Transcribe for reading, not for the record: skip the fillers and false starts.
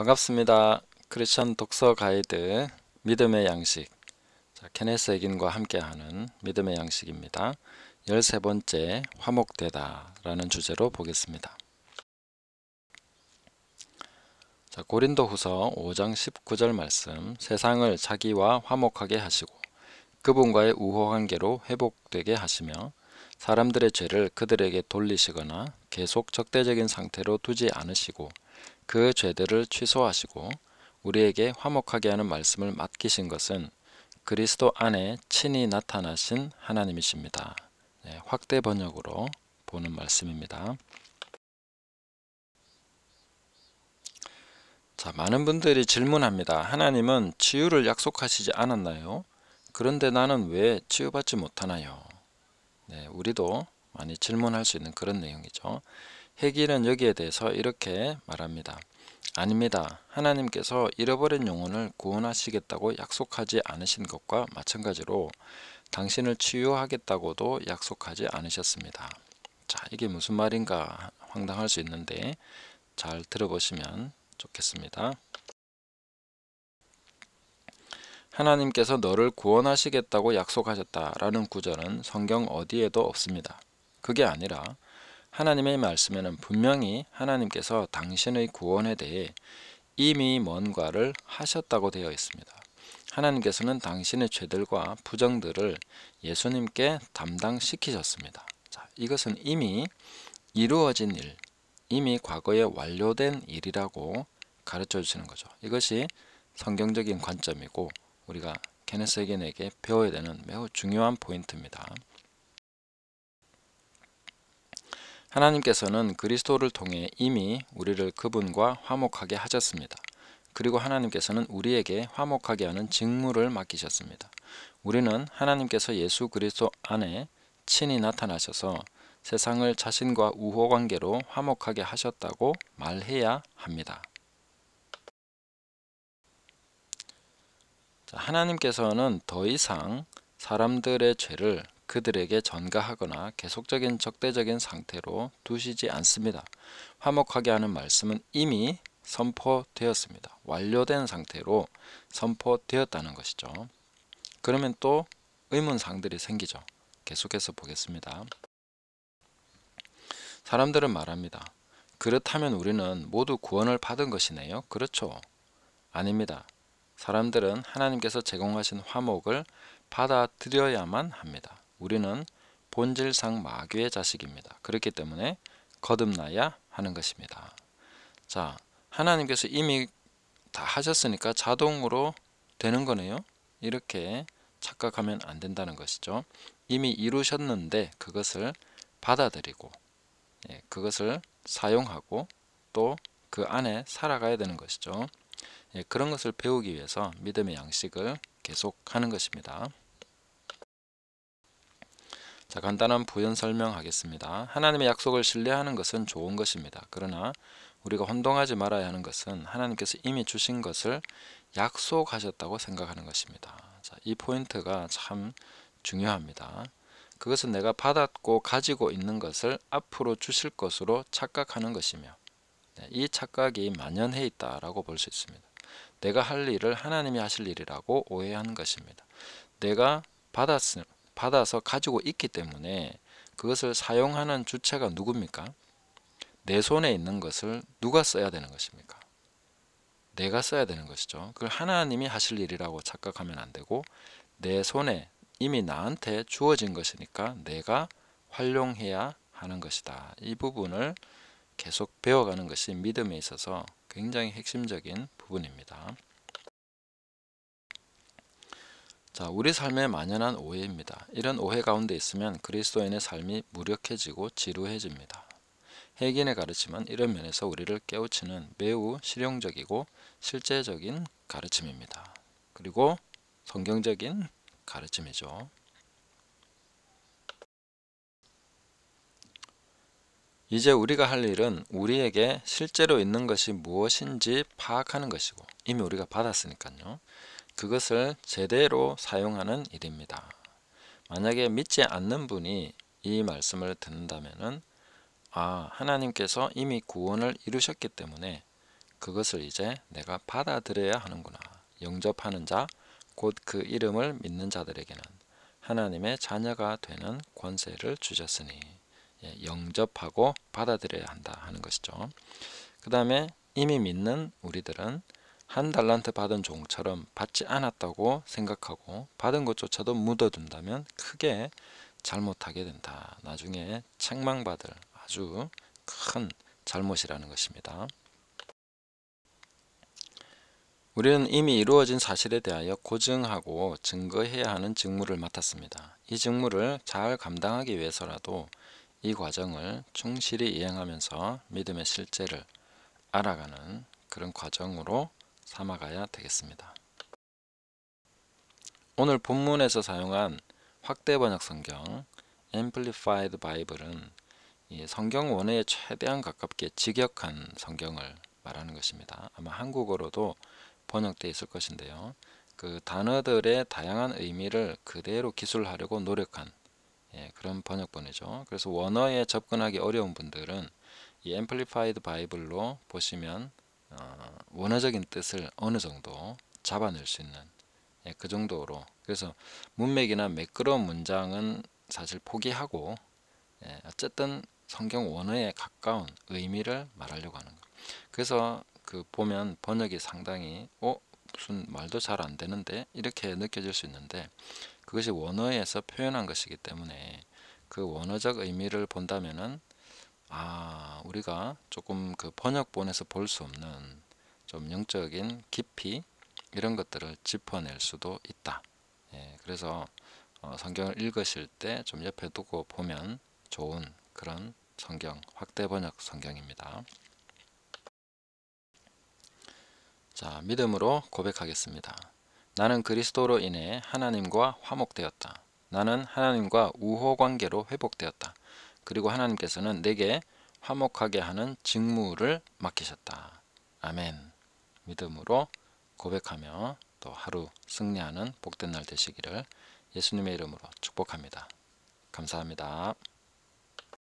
반갑습니다. 크리스천 독서 가이드 믿음의 양식, 케네스 에긴과 함께하는 믿음의 양식입니다. 13번째 화목되다 라는 주제로 보겠습니다. 고린도 후서 5장 19절 말씀, 세상을 자기와 화목하게 하시고 그분과의 우호관계로 회복되게 하시며 사람들의 죄를 그들에게 돌리시거나 계속 적대적인 상태로 두지 않으시고 그 죄들을 취소하시고 우리에게 화목하게 하는 말씀을 맡기신 것은 그리스도 안에 친히 나타나신 하나님이십니다. 확대 번역으로 보는 말씀입니다. 많은 분들이 질문합니다. 하나님은 치유를 약속하시지 않았나요? 그런데 나는 왜 치유받지 못하나요? 우리도 많이 질문할 수 있는 그런 내용이죠. 해길은 여기에 대해서 이렇게 말합니다. 아닙니다. 하나님께서 잃어버린 영혼을 구원하시겠다고 약속하지 않으신 것과 마찬가지로 당신을 치유하겠다고도 약속하지 않으셨습니다. 이게 무슨 말인가 황당할 수 있는데 잘 들어보시면 좋겠습니다. 하나님께서 너를 구원하시겠다고 약속하셨다라는 구절은 성경 어디에도 없습니다. 그게 아니라 하나님의 말씀에는 분명히 하나님께서 당신의 구원에 대해 이미 뭔가를 하셨다고 되어 있습니다. 하나님께서는 당신의 죄들과 부정들을 예수님께 담당시키셨습니다. 이것은 이미 이루어진 일, 이미 과거에 완료된 일이라고 가르쳐 주시는 거죠. 이것이 성경적인 관점이고 우리가 케네스 에긴에게 배워야 되는 매우 중요한 포인트입니다. 하나님께서는 그리스도를 통해 이미 우리를 그분과 화목하게 하셨습니다. 그리고 하나님께서는 우리에게 화목하게 하는 직무를 맡기셨습니다. 우리는 하나님께서 예수 그리스도 안에 친히 나타나셔서 세상을 자신과 우호관계로 화목하게 하셨다고 말해야 합니다. 하나님께서는 더 이상 사람들의 죄를 그들에게 전가하거나 계속적인 적대적인 상태로 두시지 않습니다. 화목하게 하는 말씀은 이미 선포되었습니다. 완료된 상태로 선포되었다는 것이죠. 그러면 또 의문사항들이 생기죠. 계속해서 보겠습니다. 사람들은 말합니다. 그렇다면 우리는 모두 구원을 받은 것이네요. 그렇죠? 아닙니다. 사람들은 하나님께서 제공하신 화목을 받아들여야만 합니다. 우리는 본질상 마귀의 자식입니다. 그렇기 때문에 거듭나야 하는 것입니다. 하나님께서 이미 다 하셨으니까 자동으로 되는 거네요. 이렇게 착각하면 안 된다는 것이죠. 이미 이루셨는데 그것을 받아들이고 그것을 사용하고 또 그 안에 살아가야 되는 것이죠. 그런 것을 배우기 위해서 믿음의 양식을 계속하는 것입니다. 간단한 부연 설명하겠습니다. 하나님의 약속을 신뢰하는 것은 좋은 것입니다. 그러나 우리가 혼동하지 말아야 하는 것은 하나님께서 이미 주신 것을 약속하셨다고 생각하는 것입니다. 이 포인트가 참 중요합니다. 그것은 내가 받았고 가지고 있는 것을 앞으로 주실 것으로 착각하는 것이며 이 착각이 만연해 있다라고 볼 수 있습니다. 내가 할 일을 하나님이 하실 일이라고 오해하는 것입니다. 내가 받아서 가지고 있기 때문에 그것을 사용하는 주체가 누굽니까? 내 손에 있는 것을 누가 써야 되는 것입니까? 내가 써야 되는 것이죠. 그걸 하나님이 하실 일이라고 착각하면 안 되고 내 손에 이미 나한테 주어진 것이니까 내가 활용해야 하는 것이다. 이 부분을 계속 배워가는 것이 믿음에 있어서 굉장히 핵심적인 부분입니다. 우리 삶에 만연한 오해입니다. 이런 오해 가운데 있으면 그리스도인의 삶이 무력해지고 지루해집니다. 해긴의 가르침은 이런 면에서 우리를 깨우치는 매우 실용적이고 실제적인 가르침입니다. 그리고 성경적인 가르침이죠. 이제 우리가 할 일은 우리에게 실제로 있는 것이 무엇인지 파악하는 것이고 이미 우리가 받았으니까요. 그것을 제대로 사용하는 일입니다. 만약에 믿지 않는 분이 이 말씀을 듣는다면은 하나님께서 이미 구원을 이루셨기 때문에 그것을 이제 내가 받아들여야 하는구나. 영접하는 자, 곧 그 이름을 믿는 자들에게는 하나님의 자녀가 되는 권세를 주셨으니, 영접하고 받아들여야 한다 하는 것이죠. 그 다음에 이미 믿는 우리들은 한 달란트 받은 종처럼 받지 않았다고 생각하고 받은 것조차도 묻어둔다면 크게 잘못하게 된다. 나중에 책망받을 아주 큰 잘못이라는 것입니다. 우리는 이미 이루어진 사실에 대하여 고증하고 증거해야 하는 직무를 맡았습니다. 이 직무를 잘 감당하기 위해서라도 이 과정을 충실히 이행하면서 믿음의 실제를 알아가는 그런 과정으로 삼아가야 되겠습니다. 오늘 본문에서 사용한 확대 번역 성경 Amplified Bible은 이 성경 원어에 최대한 가깝게 직역한 성경을 말하는 것입니다. 아마 한국어로도 번역되어 있을 것인데요. 그 단어들의 다양한 의미를 그대로 기술하려고 노력한 그런 번역본이죠. 그래서 원어에 접근하기 어려운 분들은 이 Amplified Bible로 보시면 원어적인 뜻을 어느 정도 잡아낼 수 있는 그 정도로, 그래서 문맥이나 매끄러운 문장은 사실 포기하고 어쨌든 성경 원어에 가까운 의미를 말하려고 하는 것. 그래서 그 보면 번역이 상당히 무슨 말도 잘 안 되는데 이렇게 느껴질 수 있는데, 그것이 원어에서 표현한 것이기 때문에 그 원어적 의미를 본다면은 우리가 조금 그 번역본에서 볼 수 없는 좀 영적인 깊이 이런 것들을 짚어낼 수도 있다. 그래서 성경을 읽으실 때 좀 옆에 두고 보면 좋은 그런 성경, 확대 번역 성경입니다. 자, 믿음으로 고백하겠습니다. 나는 그리스도로 인해 하나님과 화목되었다. 나는 하나님과 우호 관계로 회복되었다. 그리고 하나님께서는 내게 화목하게 하는 직무를 맡기셨다. 아멘. 믿음으로 고백하며 또 하루 승리하는 복된 날 되시기를 예수님의 이름으로 축복합니다. 감사합니다.